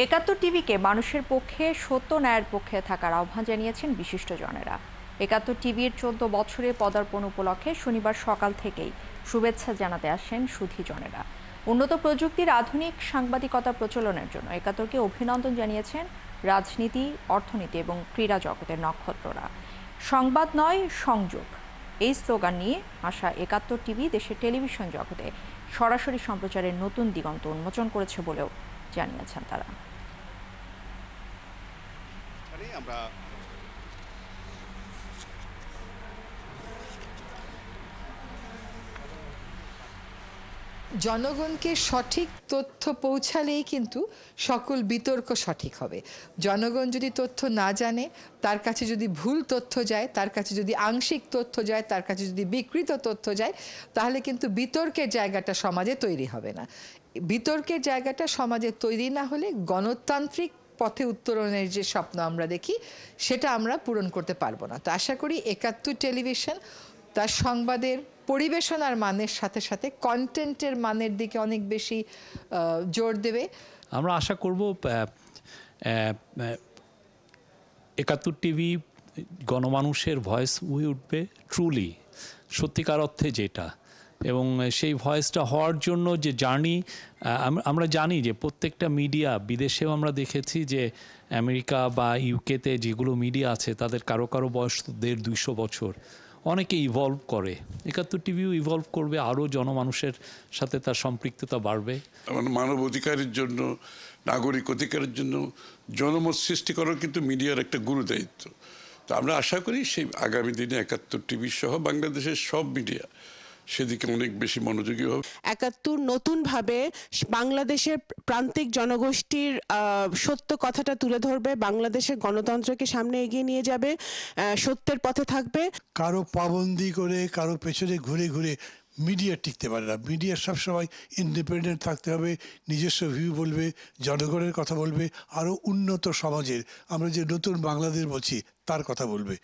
একাত্তর টিভিকে মানুষের পক্ষে সত্য ন্যায়ের পক্ষে থাকার আহ্বান জানিয়েছেন বিশিষ্টজনেরা। একাত্তর টিভির ১৪ বছরে পদার্পণ উপলক্ষে শনিবার সকাল থেকেই শুভেচ্ছা জানাতে আসেন সুধীজনেরা। উন্নত প্রযুক্তির আধুনিক সাংবাদিকতা প্রচলনের জন্য একাত্তরকে অভিনন্দন জানিয়েছেন রাজনীতি, অর্থনীতি এবং ক্রীড়া জগতের নক্ষত্ররা। সংবাদ নয়, সংযোগ, এই স্লোগান নিয়ে আসা একাত্তর টিভি দেশের টেলিভিশন জগতে সরাসরি সম্প্রচারের নতুন দিগন্ত উন্মোচন করেছে বলেও জানিয়েছেন তারা। জনগণকে সঠিক তথ্য পৌঁছালেই কিন্তু সকল বিতর্ক সঠিক হবে। জনগণ যদি তথ্য না জানে, তার কাছে যদি ভুল তথ্য যায়, তার কাছে যদি আংশিক তথ্য যায়, তার কাছে যদি বিকৃত তথ্য যায়, তাহলে কিন্তু বিতর্কের জায়গাটা সমাজে তৈরি হবে না। বিতর্কের জায়গাটা সমাজে তৈরি না হলে গণতান্ত্রিক পথে উত্তরণের যে স্বপ্ন আমরা দেখি সেটা আমরা পূরণ করতে পারবো না। তো আশা করি একাত্তর টেলিভিশন তার সংবাদের পরিবেশনার মানের সাথে সাথে কন্টেন্টের মানের দিকে অনেক বেশি জোর দেবে। আমরা আশা করব একাত্তর টিভি গণমানুষের ভয়েস হয়ে উঠবে ট্রুলি, সত্যিকার অর্থে যেটা, এবং সেই ভয়েসটা হওয়ার জন্য যে জার্নি, আমরা জানি যে প্রত্যেকটা মিডিয়া, বিদেশেও আমরা দেখেছি যে আমেরিকা বা ইউকেতে যেগুলো মিডিয়া আছে তাদের কারো কারো বয়স 150-200 বছর, অনেকে ইভলভ করে। একাত্তর টিভিও ইভলভ করবে, আরও জনমানুষের সাথে তার সম্পৃক্ততা বাড়বে। মানব অধিকারের জন্য, নাগরিক অধিকারের জন্য জনমত সৃষ্টি করার কিন্তু মিডিয়ার একটা গুরু দায়িত্ব। তো আমরা আশা করি সেই আগামী দিনে একাত্তর টিভি সহ বাংলাদেশের সব মিডিয়া সেদিকে অনেক বেশি মনোযোগী হবে। একাত্তর নতুনভাবে বাংলাদেশের প্রান্তিক জনগোষ্ঠীর সত্য কথাটা তুলে ধরবে, বাংলাদেশের গণতন্ত্রকে সামনে এগিয়ে নিয়ে যাবে, সত্যের পথে থাকবে। কারো পাবন্দি করে, কারো পেছনে ঘুরে ঘুরে মিডিয়া টিকতে পারে না। মিডিয়া সবসময় ইন্ডিপেন্ডেন্ট থাকতে হবে, নিজস্ব ভিউ বলবে, জনগণের কথা বলবে, আরও উন্নত সমাজের, আমরা যে নতুন বাংলাদেশ বলছি তার কথা বলবে।